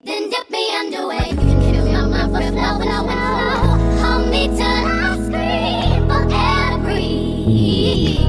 Then dip me underway. You can fill my mouth with flow, flow. Hold me till I scream for air, breathe,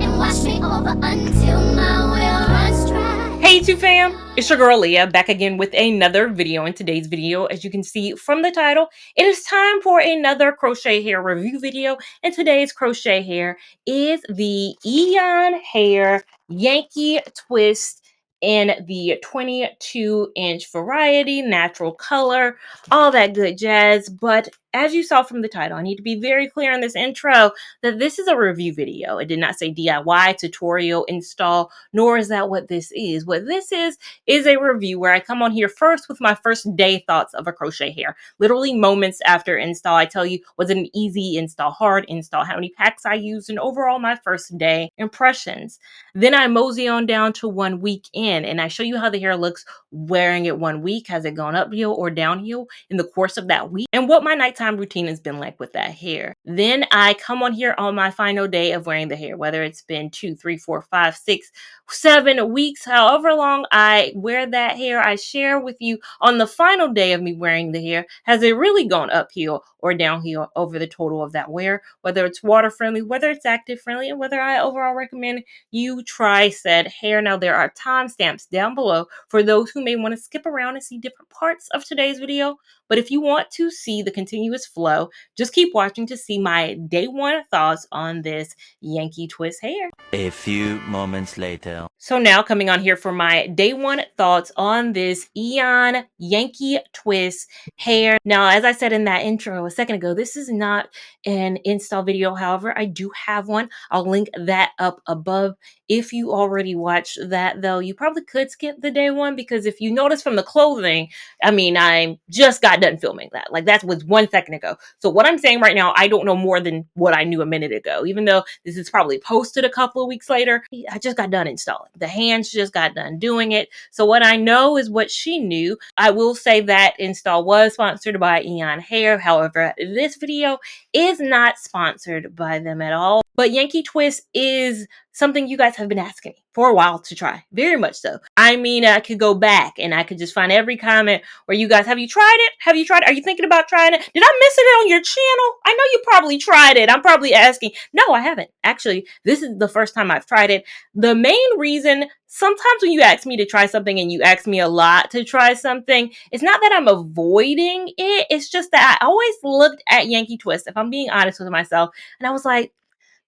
and wash me over until my will runs dry. Hey YouTube fam, it's your girl Leah back again with another video. In today's video, as you can see from the title, it is time for another crochet hair review video. And today's crochet hair is the EayonHair Yanky Twist in the 22-inch variety, natural color, all that good jazz. But as you saw from the title, I need to be very clear in this intro that this is a review video. It did not say DIY, tutorial, install, nor is that what this is. What this is a review where I come on here first with my first day thoughts of a crochet hair. Literally moments after install, I tell you, was it an easy install, hard install, how many packs I used, and overall my first day impressions. Then I mosey on down to 1 week in, and I show you how the hair looks wearing it 1 week. Has it gone uphill or downhill in the course of that week? And what my nighttime routine has been like with that hair. Then I come on here on my final day of wearing the hair, whether it's been 2, 3, 4, 5, 6, 7 weeks, however long I wear that hair, I share with you on the final day of me wearing the hair, has it really gone uphill or downhill over the total of that wear, whether it's water friendly, whether it's active friendly, and whether I overall recommend you try said hair. Now there are timestamps down below for those who may want to skip around and see different parts of today's video. But if you want to see the continuous flow, just keep watching to see my day one thoughts on this Yanky Twist hair. A few moments later. So now coming on here for my day one thoughts on this Eayon Yanky Twist hair. Now, as I said in that intro a second ago, this is not an install video. However, I do have one. I'll link that up above. If you already watched that, though, you probably could skip the day one, because if you notice from the clothing, I mean, I just got done filming that. Like, that was 1 second ago. So what I'm saying right now, I don't know more than what I knew a minute ago. Even though this is probably posted a couple of weeks later, I just got done installing. The hands just got done doing it. So what I know is what she knew. I will say that install was sponsored by EayonHair. However, this video is not sponsored by them at all. But Yanky Twist is something you guys have been asking me for a while to try. Very much so. I mean, I could go back and I could just find every comment where you guys, have you tried it? Have you tried it? Are you thinking about trying it? Did I miss it on your channel? I know you probably tried it. I'm probably asking. No, I haven't. Actually, this is the first time I've tried it. The main reason, sometimes when you ask me to try something and you ask me a lot to try something, it's not that I'm avoiding it. It's just that I always looked at Yanky Twist, if I'm being honest with myself, and I was like,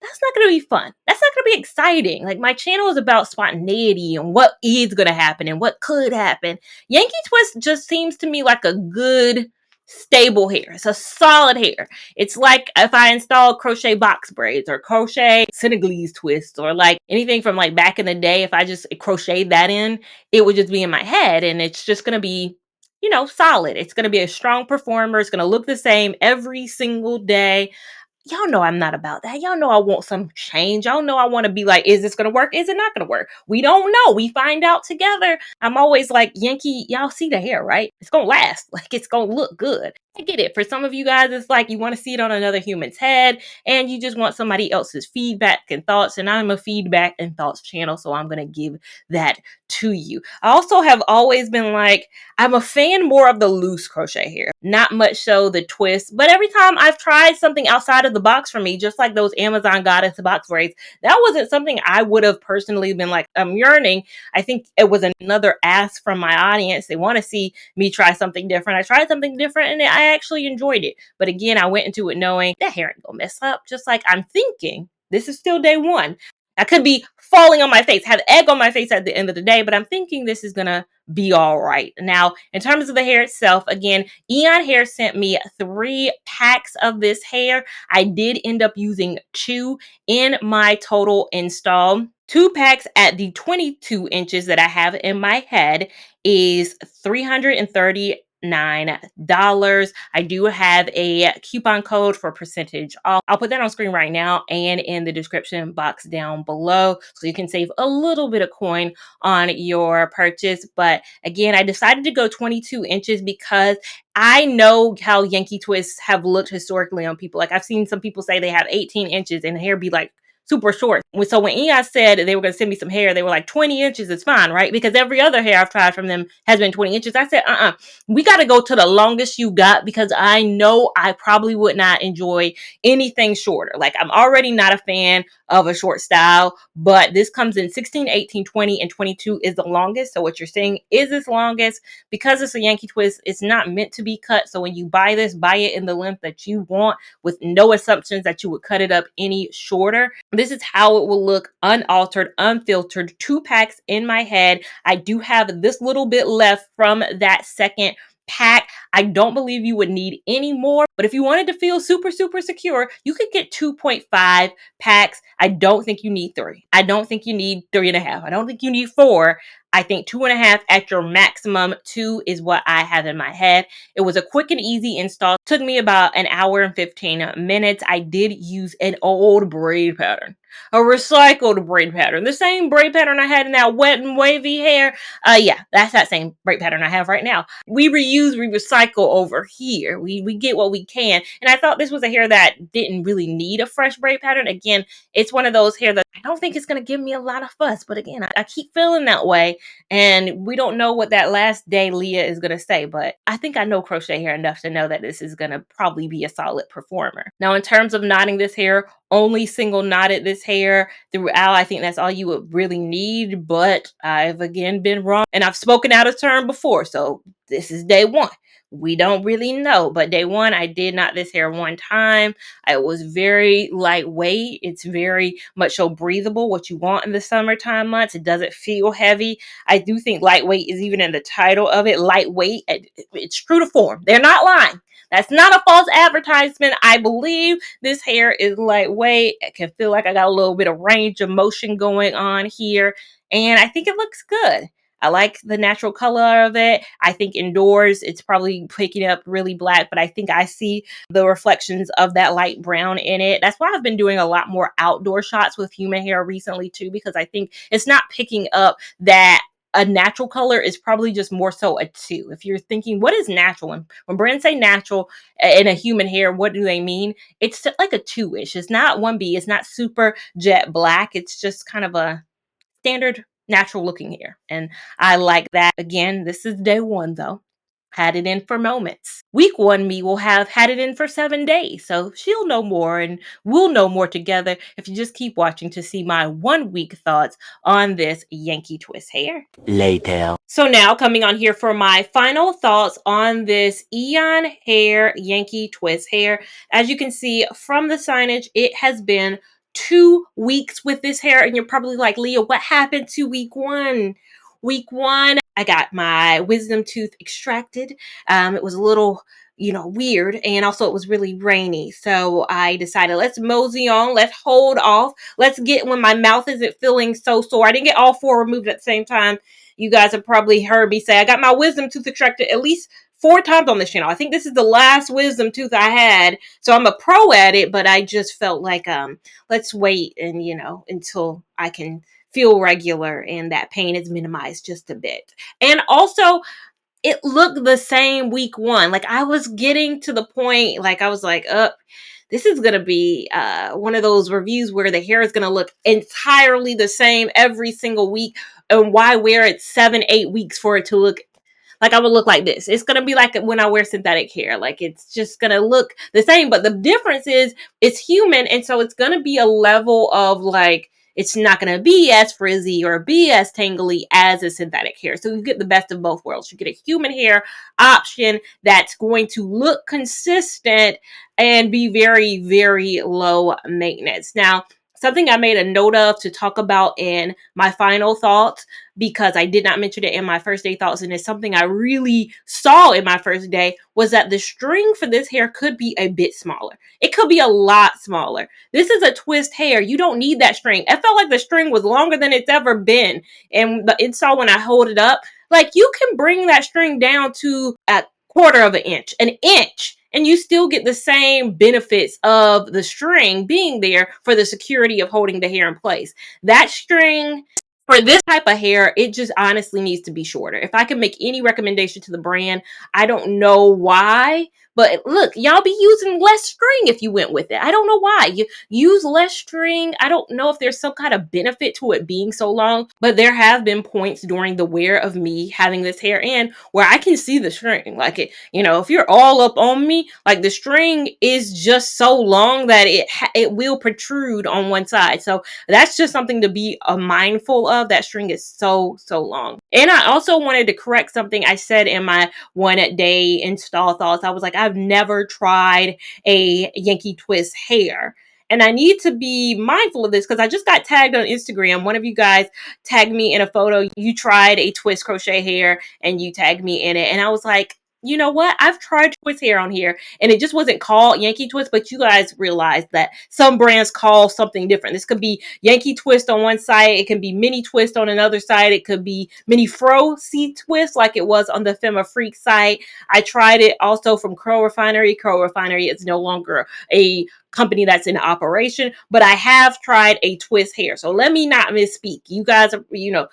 that's not going to be fun. That's not going to be exciting. Like, my channel is about spontaneity and what is going to happen and what could happen. Yanky Twist just seems to me like a good, stable hair. It's a solid hair. It's like if I installed crochet box braids or crochet Senegalese twists, or like anything from like back in the day. If I just crocheted that in, it would just be in my head, and it's just going to be, you know, solid. It's going to be a strong performer. It's going to look the same every single day. Y'all know I'm not about that. Y'all know I want some change. Y'all know I want to be like, is this going to work? Is it not going to work? We don't know. We find out together. I'm always like, Yanky, y'all see the hair, right? It's going to last. Like, it's going to look good. I get it. For some of you guys, it's like you want to see it on another human's head and you just want somebody else's feedback and thoughts. And I'm a feedback and thoughts channel, so I'm going to give that to you. I also have always been like, I'm a fan more of the loose crochet hair, not much so the twist. But every time I've tried something outside of the box for me, just like those Amazon Goddess box braids, that wasn't something I would have personally been like, I'm yearning. I think it was another ask from my audience. They want to see me try something different. I tried something different and I actually enjoyed it. But again, I went into it knowing that hair ain't gonna mess up. Just like I'm thinking, this is still day one. I could be falling on my face, have egg on my face at the end of the day, but I'm thinking this is gonna be all right. Now, in terms of the hair itself, again, EayonHair sent me 3 packs of this hair. I did end up using 2 in my total install. 2 packs at the 22 inches that I have in my head is $339. I do have a coupon code for percentage off. I'll put that on screen right now and in the description box down below, so you can save a little bit of coin on your purchase. But again, I decided to go 22 inches because I know how Yanky Twists have looked historically on people. Like, I've seen some people say they have 18 inches and the hair be like super short. So when Eayon said they were going to send me some hair, they were like 20 inches is fine, right? Because every other hair I've tried from them has been 20 inches. I said, we got to go to the longest you got, because I know I probably would not enjoy anything shorter. Like, I'm already not a fan of a short style, but this comes in 16, 18, 20, and 22 is the longest. So what you're seeing is its longest. Because it's a Yanky Twist, it's not meant to be cut. So when you buy this, buy it in the length that you want, with no assumptions that you would cut it up any shorter. This is how it will look unaltered, unfiltered. 2 packs in my head. I do have this little bit left from that second pack. I don't believe you would need any more, but if you wanted to feel super, super secure, you could get 2.5 packs. I don't think you need 3. I don't think you need 3.5. I don't think you need 4. I think 2.5 at your maximum. 2 is what I have in my head. It was a quick and easy install. It took me about an hour and 15 minutes. I did use an old braid pattern, a recycled braid pattern, the same braid pattern I had in that wet and wavy hair. Yeah, that's that same braid pattern I have right now. We reuse, we recycle over here. We get what we can. And I thought this was a hair that didn't really need a fresh braid pattern. Again, it's one of those hair that I don't think it's going to give me a lot of fuss. But again, I keep feeling that way. And we don't know what that last day Lia is going to say. But I think I know crochet hair enough to know that this is going to probably be a solid performer. Now, in terms of knotting this hair, only single knotted this hair throughout. I think that's all you would really need, but I've again been wrong, and I've spoken out of turn before, so this is day 1. We don't really know, but day 1, I did knot this hair 1 time. It was very lightweight. It's very much so breathable, what you want in the summertime months. It doesn't feel heavy. I do think lightweight is even in the title of it. Lightweight, it's true to form. They're not lying. That's not a false advertisement. I believe this hair is lightweight. I can feel like I got a little bit of range of motion going on here, and I think it looks good. I like the natural color of it. I think indoors it's probably picking up really black, but I think I see the reflections of that light brown in it. That's why I've been doing a lot more outdoor shots with human hair recently too, because I think it's not picking up that a natural color is probably just more so a 2. If you're thinking, what is natural? And when brands say natural in a human hair, what do they mean? It's like a 2-ish. It's not 1B. It's not super jet black. It's just kind of a standard natural looking hair. And I like that. Again, this is day 1 though. Had it in for moments. Week 1 me will have had it in for 7 days. So she'll know more and we'll know more together if you just keep watching to see my 1 week thoughts on this Yanky Twist hair. Later. So now coming on here for my final thoughts on this EayonHair Yanky Twist hair. As you can see from the signage, it has been 2 weeks with this hair. And you're probably like, Lia, what happened to week 1? Week 1, I got my wisdom tooth extracted. It was a little, weird. And also it was really rainy. So I decided, let's mosey on. Let's hold off. Let's get when my mouth isn't feeling so sore. I didn't get all 4 removed at the same time. You guys have probably heard me say I got my wisdom tooth extracted at least 4 times on this channel. I think this is the last wisdom tooth I had. So I'm a pro at it, but I just felt like, let's wait and, until I can feel regular and that pain is minimized just a bit. And also, it looked the same week 1. Like, I was getting to the point, like, I was like, this is going to be one of those reviews where the hair is going to look entirely the same every single week. And why wear it 7-8 weeks for it to look like I would look like this? It's going to be like when I wear synthetic hair. Like, it's just going to look the same. But the difference is it's human. And so it's going to be a level of like, it's not going to be as frizzy or be as tangly as a synthetic hair. So you get the best of both worlds. You get a human hair option that's going to look consistent and be very, very low maintenance. Now, something I made a note of to talk about in my final thoughts, because I did not mention it in my first day thoughts, and it's something I really saw in my first day, was that the string for this hair could be a bit smaller. It could be a lot smaller. This is a twist hair. You don't need that string. It felt like the string was longer than it's ever been. And the install, when I hold it up, like, you can bring that string down to a 1/4 of an inch, and you still get the same benefits of the string being there for the security of holding the hair in place. That string For this type of hair, it just honestly needs to be shorter. If I can make any recommendation to the brand, I don't know why, but look, y'all be using less string if you went with it. I don't know why. You use less string. I don't know if there's some kind of benefit to it being so long, but there have been points during the wear of me having this hair in where I can see the string. Like it, you know, if you're all up on me, like the string is just so long that it will protrude on one side. So that's just something to be mindful of. That string is so long. And I also wanted to correct something I said in my 1 day install thoughts. I was like, I've never tried a Yanky Twist hair. And I need to be mindful of this because I just got tagged on Instagram. One of you guys tagged me in a photo. You tried a twist crochet hair and you tagged me in it. And I was like, you know what? I've tried twist hair on here and it just wasn't called Yanky Twist, but you guys realize that some brands call something different. This could be Yanky Twist on one side. It can be Mini Twist on another side. It could be Mini Fro C Twist like it was on the Fema Freak site. I tried it also from Curl Refinery. Curl Refinery is no longer a company that's in operation, but I have tried a twist hair. So let me not misspeak. You guys are, you know,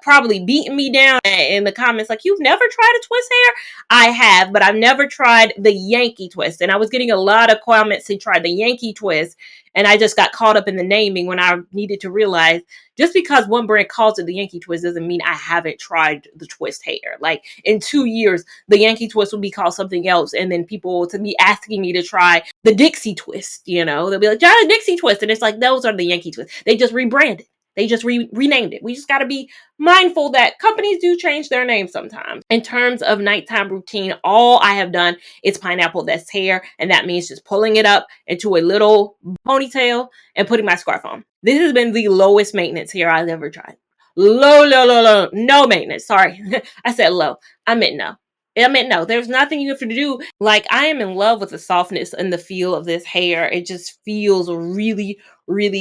probably beating me down in the comments like, you've never tried a twist hair? I have, but I've never tried the Yanky Twist. And I was getting a lot of comments to try the Yanky Twist. And I just got caught up in the naming when I needed to realize just because one brand calls it the Yanky Twist doesn't mean I haven't tried the twist hair. Like in 2 years, the Yanky Twist will be called something else. And then people will be asking me to try the Dixie Twist, you know, they'll be like, try the Dixie Twist. And it's like, those are the Yankee Twist. They just rebranded. They just renamed it. We just got to be mindful that companies do change their name sometimes. In terms of nighttime routine, all I have done is pineapple this hair. And that means just pulling it up into a little ponytail and putting my scarf on. This has been the lowest maintenance hair I've ever tried. Low. No maintenance. Sorry. I said low. I meant no. No, there's nothing you have to do. Like, I am in love with the softness and the feel of this hair. It just feels really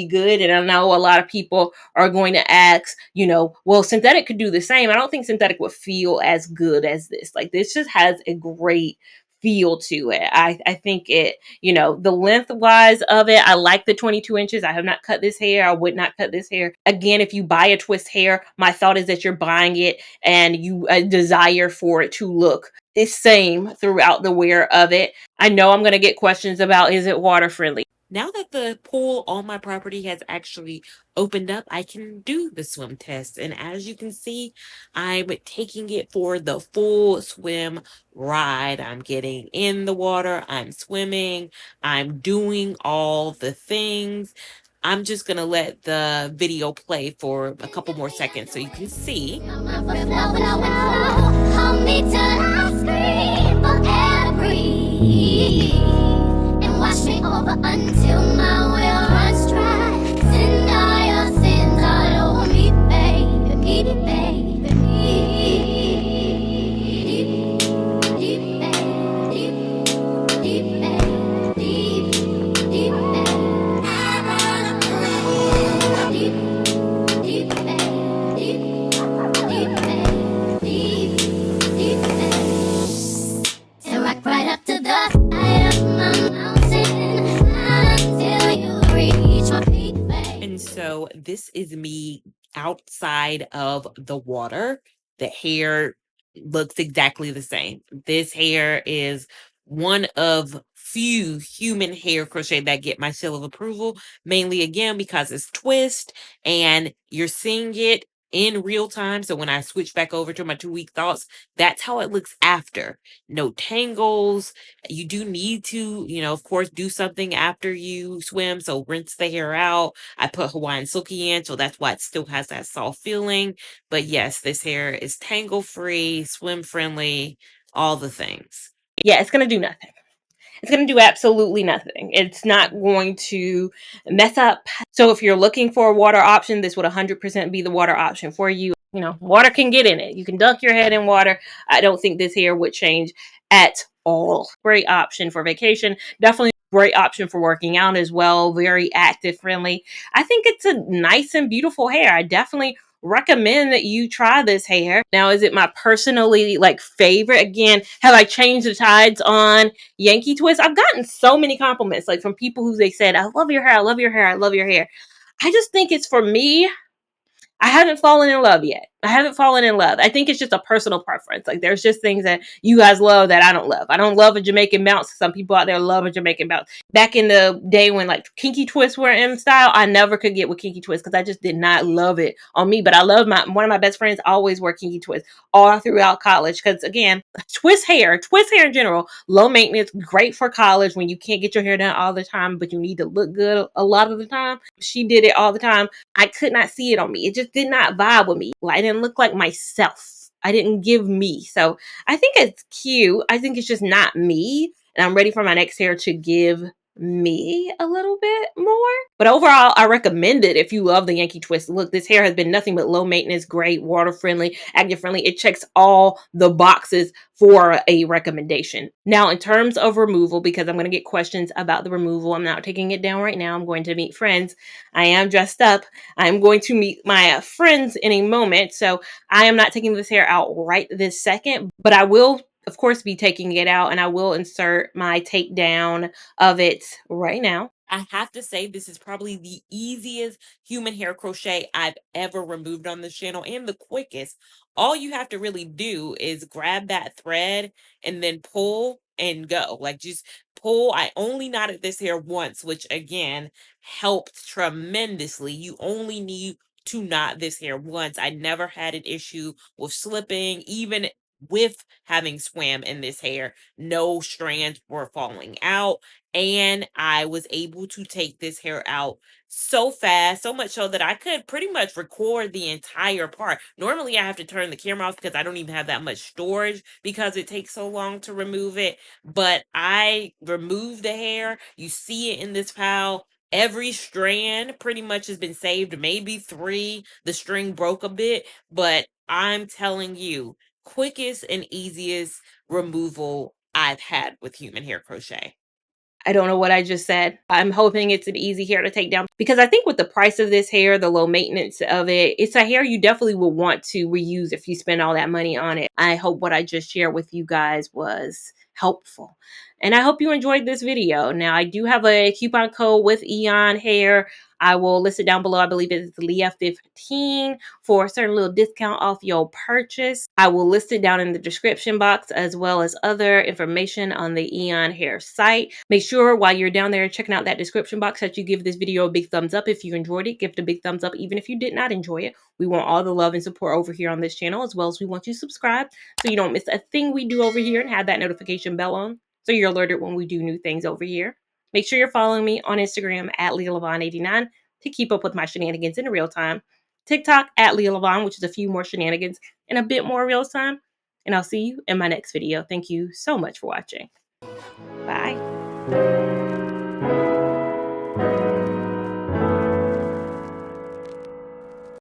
good. And I know a lot of people are going to ask, you know, well, synthetic could do the same. I don't think synthetic would feel as good as this. Like, this just has a great feel to it. I think it, you know, the lengthwise of it, I like the 22 inches. I have not cut this hair. I would not cut this hair. Again, if you buy a twist hair, my thought is that you're buying it and you desire for it to look the same throughout the wear of it. I know I'm going to get questions about, is it water friendly? Now that the pool on my property has actually opened up, I can do the swim test. And as you can see, I'm taking it for the full swim ride. I'm getting in the water, I'm swimming, I'm doing all the things. I'm just going to let the video play for a couple more seconds so you can see. Hold me till I scream for air to breathe, and wash me over until my will runs dry. Send all your sins all over me, baby, baby, baby, deep, deep, deep, right up to the side of my mountain until you reach my peak, babe. And so this is me outside of the water. The hair looks exactly the same. This hair is one of few human hair crochet that get my seal of approval, mainly again because it's twist and you're seeing it in real time. So when I switch back over to my 2-week thoughts, that's how it looks after. No tangles. You do need to, you know, of course, do something after you swim. So rinse the hair out. I put Hawaiian Silky in, so that's why it still has that soft feeling. But yes, this hair is tangle free, swim friendly, all the things. Yeah, it's going to do nothing. It's going to do absolutely nothing. It's not going to mess up. So if you're looking for a water option, this would 100% be the water option for you. You know, water can get in it. You can dunk your head in water. I don't think this hair would change at all. Great option for vacation. Definitely great option for working out as well. Very active friendly. I think it's a nice and beautiful hair. I definitely recommend that you try this hair. Now, is it my personally like favorite? Again, have I changed the tides on Yanky Twist? I've gotten so many compliments like from people who they said, I love your hair, I love your hair, I love your hair. I just think it's, for me, I haven't fallen in love yet. I haven't fallen in love. I think it's just a personal preference. Like there's just things that you guys love that I don't love. I don't love a Jamaican bounce. Some people out there love a Jamaican bounce. Back in the day when like kinky twists were in style, I never could get with kinky twist because I just did not love it on me. But I love one of my best friends always wore kinky twist all throughout college because again, twist hair in general, low maintenance, great for college when you can't get your hair done all the time, but you need to look good a lot of the time. She did it all the time. I could not see it on me. It just did not vibe with me. I didn't look like myself. I didn't give me. So I think it's cute. I think it's just not me. And I'm ready for my next hair to give me a little bit more. But overall, I recommend it if you love the Yanky Twist. Look, this hair has been nothing but low maintenance, great, water friendly, active friendly. It checks all the boxes for a recommendation. Now, in terms of removal, because I'm going to get questions about the removal, I'm not taking it down right now. I'm going to meet friends. I am dressed up. I'm going to meet my friends in a moment. So I am not taking this hair out right this second, but I will of course be taking it out and I will insert my takedown of it right now. I have to say this is probably the easiest human hair crochet I've ever removed on this channel and the quickest. All you have to really do is grab that thread and then pull and go. Like just pull. I only knotted this hair once, which again helped tremendously. You only need to knot this hair once. I never had an issue with slipping, even with having swam in this hair. No strands were falling out, and I was able to take this hair out so fast, so much so that I could pretty much record the entire part. Normally I have to turn the camera off because I don't even have that much storage because it takes so long to remove it, but I removed the hair. You see it in this file. Every strand pretty much has been saved, maybe 3. The string broke a bit, but I'm telling you, quickest and easiest removal I've had with human hair crochet. I don't know what I just said. I'm hoping it's an easy hair to take down because I think with the price of this hair, the low maintenance of it, it's a hair you definitely will want to reuse if you spend all that money on it. I hope what I just shared with you guys was helpful. And I hope you enjoyed this video. Now, I do have a coupon code with EayonHair. I will list it down below. I believe it's Lia15 for a certain little discount off your purchase. I will list it down in the description box as well as other information on the EayonHair site. Make sure while you're down there checking out that description box that you give this video a big thumbs up. If you enjoyed it, give it a big thumbs up even if you did not enjoy it. We want all the love and support over here on this channel, as well as we want you to subscribe so you don't miss a thing we do over here and have that notification bell on so you're alerted when we do new things over here. Make sure you're following me on Instagram at Lia Lavon 89 to keep up with my shenanigans in real time. TikTok at Lia Lavon, which is a few more shenanigans and a bit more real time. And I'll see you in my next video. Thank you so much for watching. Bye.